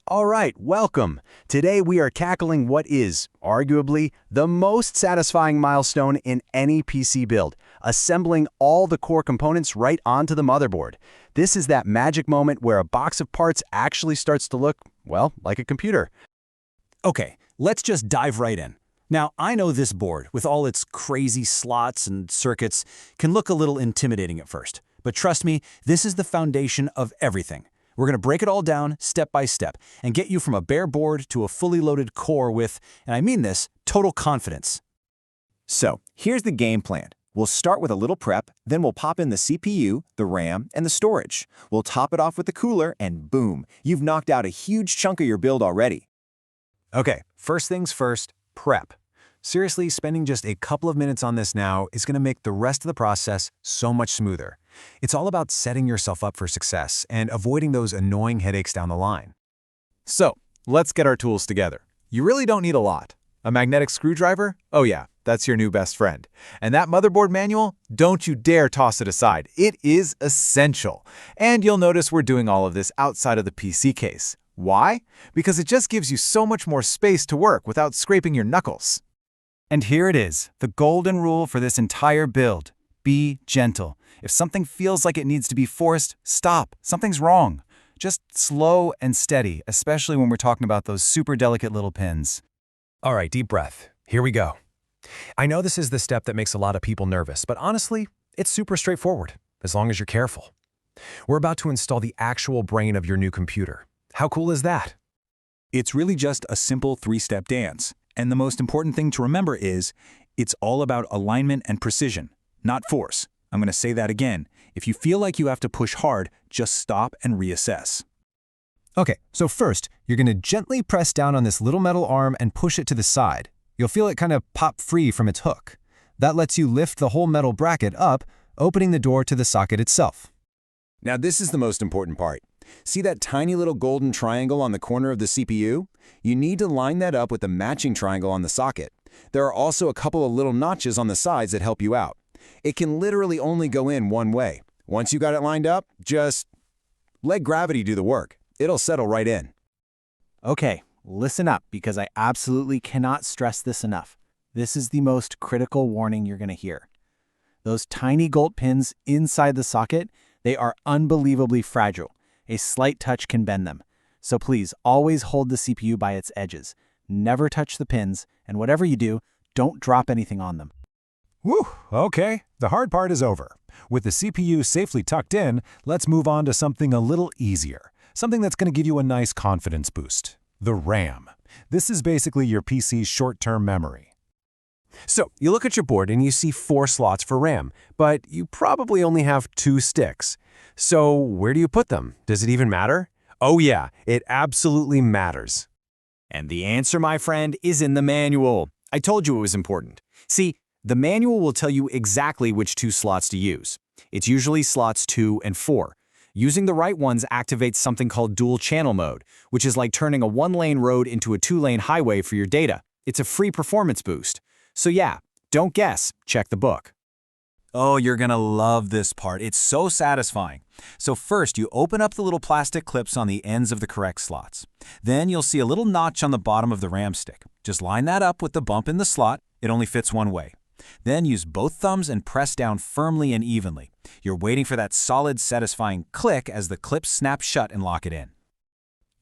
All right, welcome. Today we are tackling what is, arguably, the most satisfying milestone in any PC build, assembling all the core components right onto the motherboard. This is that magic moment where a box of parts actually starts to look, well, like a computer. Okay, let's just dive right in. Now, I know this board, with all its crazy slots and circuits, can look a little intimidating at first. But trust me, this is the foundation of everything. We're going to break it all down step by step and get you from a bare board to a fully loaded core with, and I mean this, total confidence. So, here's the game plan. We'll start with a little prep, then we'll pop in the CPU, the RAM, and the storage. We'll top it off with the cooler, and boom, you've knocked out a huge chunk of your build already. Okay, first things first, prep. Seriously, spending just a couple of minutes on this now is going to make the rest of the process so much smoother. It's all about setting yourself up for success and avoiding those annoying headaches down the line. So, let's get our tools together. You really don't need a lot. A magnetic screwdriver? Oh yeah, that's your new best friend. And that motherboard manual? Don't you dare toss it aside. It is essential. And you'll notice we're doing all of this outside of the PC case. Why? Because it just gives you so much more space to work without scraping your knuckles. And here it is, the golden rule for this entire build. Be gentle. If something feels like it needs to be forced, stop. Something's wrong. Just slow and steady, especially when we're talking about those super delicate little pins. All right, deep breath. Here we go. I know this is the step that makes a lot of people nervous, but honestly, it's super straightforward, as long as you're careful. We're about to install the actual brain of your new computer. How cool is that? It's really just a simple three-step dance. And the most important thing to remember is, it's all about alignment and precision, not force. I'm going to say that again. If you feel like you have to push hard, just stop and reassess. Okay, so first, you're going to gently press down on this little metal arm and push it to the side. You'll feel it kind of pop free from its hook. That lets you lift the whole metal bracket up, opening the door to the socket itself. Now this is the most important part. See that tiny little golden triangle on the corner of the CPU? You need to line that up with the matching triangle on the socket. There are also a couple of little notches on the sides that help you out. It can literally only go in one way. Once you got it lined up, just let gravity do the work. It'll settle right in. Okay, listen up because I absolutely cannot stress this enough. This is the most critical warning you're going to hear. Those tiny gold pins inside the socket, they are unbelievably fragile. A slight touch can bend them. So please always hold the CPU by its edges. Never touch the pins, and whatever you do, don't drop anything on them. Whew, okay, the hard part is over. With the CPU safely tucked in, let's move on to something a little easier. Something that's going to give you a nice confidence boost. The RAM. This is basically your PC's short-term memory. So, you look at your board and you see 4 slots for RAM, but you probably only have 2 sticks. So, where do you put them? Does it even matter? Oh yeah, it absolutely matters. And the answer, my friend, is in the manual. I told you it was important. See, the manual will tell you exactly which 2 slots to use. It's usually slots 2 and 4. Using the right ones activates something called dual channel mode, which is like turning a 1-lane road into a 2-lane highway for your data. It's a free performance boost. So yeah, don't guess, check the book. Oh, you're gonna love this part. It's so satisfying. So first, you open up the little plastic clips on the ends of the correct slots. Then you'll see a little notch on the bottom of the RAM stick. Just line that up with the bump in the slot. It only fits one way. Then use both thumbs and press down firmly and evenly. You're waiting for that solid, satisfying click as the clips snap shut and lock it in.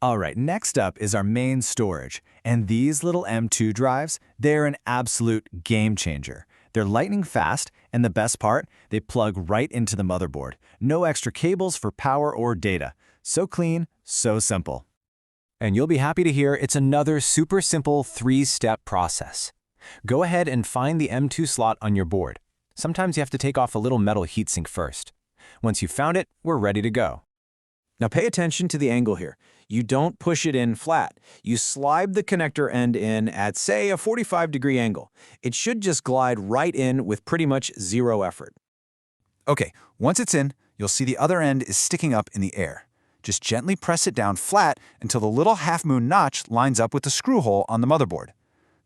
All right, next up is our main storage. And these little M2 drives, they're an absolute game changer. They're lightning fast, and the best part, they plug right into the motherboard. No extra cables for power or data. So clean, so simple. And you'll be happy to hear it's another super simple 3-step process. Go ahead and find the M2 slot on your board. Sometimes you have to take off a little metal heatsink first. Once you've found it, we're ready to go. Now pay attention to the angle here. You don't push it in flat. You slide the connector end in at, say, a 45-degree angle. It should just glide right in with pretty much zero effort. Okay, once it's in, you'll see the other end is sticking up in the air. Just gently press it down flat until the little half-moon notch lines up with the screw hole on the motherboard.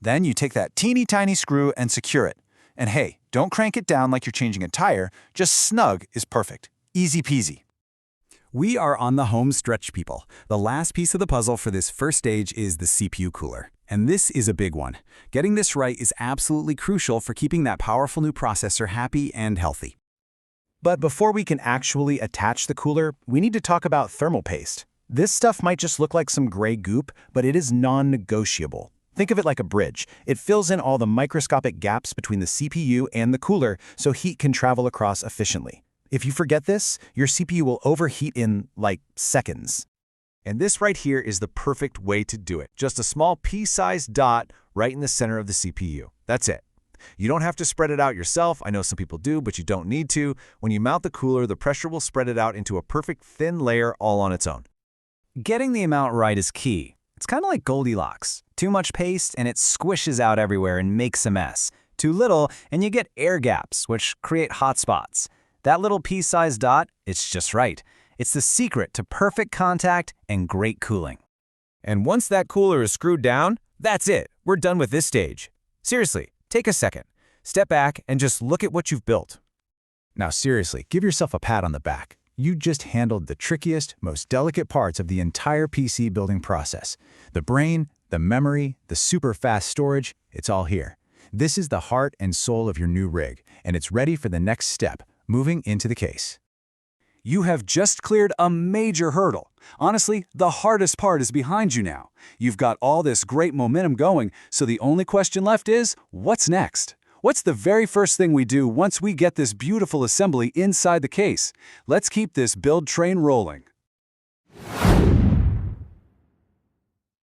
Then you take that teeny tiny screw and secure it. And hey, don't crank it down like you're changing a tire, just snug is perfect. Easy peasy. We are on the home stretch, people. The last piece of the puzzle for this first stage is the CPU cooler. And this is a big one. Getting this right is absolutely crucial for keeping that powerful new processor happy and healthy. But before we can actually attach the cooler, we need to talk about thermal paste. This stuff might just look like some gray goop, but it is non-negotiable. Think of it like a bridge. It fills in all the microscopic gaps between the CPU and the cooler so heat can travel across efficiently. If you forget this, your CPU will overheat in, like, seconds. And this right here is the perfect way to do it. Just a small pea-sized dot right in the center of the CPU. That's it. You don't have to spread it out yourself. I know some people do, but you don't need to. When you mount the cooler, the pressure will spread it out into a perfect thin layer all on its own. Getting the amount right is key. It's kind of like Goldilocks. Too much paste and it squishes out everywhere and makes a mess. Too little and you get air gaps, which create hot spots. That little pea-sized dot, it's just right. It's the secret to perfect contact and great cooling. And once that cooler is screwed down, that's it. We're done with this stage. Seriously, take a second. Step back and just look at what you've built. Now seriously, give yourself a pat on the back. You just handled the trickiest, most delicate parts of the entire PC building process. The brain, the memory, the super fast storage, it's all here. This is the heart and soul of your new rig, and it's ready for the next step, moving into the case. You have just cleared a major hurdle. Honestly, the hardest part is behind you now. You've got all this great momentum going, so the only question left is, what's next? What's the very first thing we do once we get this beautiful assembly inside the case? Let's keep this build train rolling.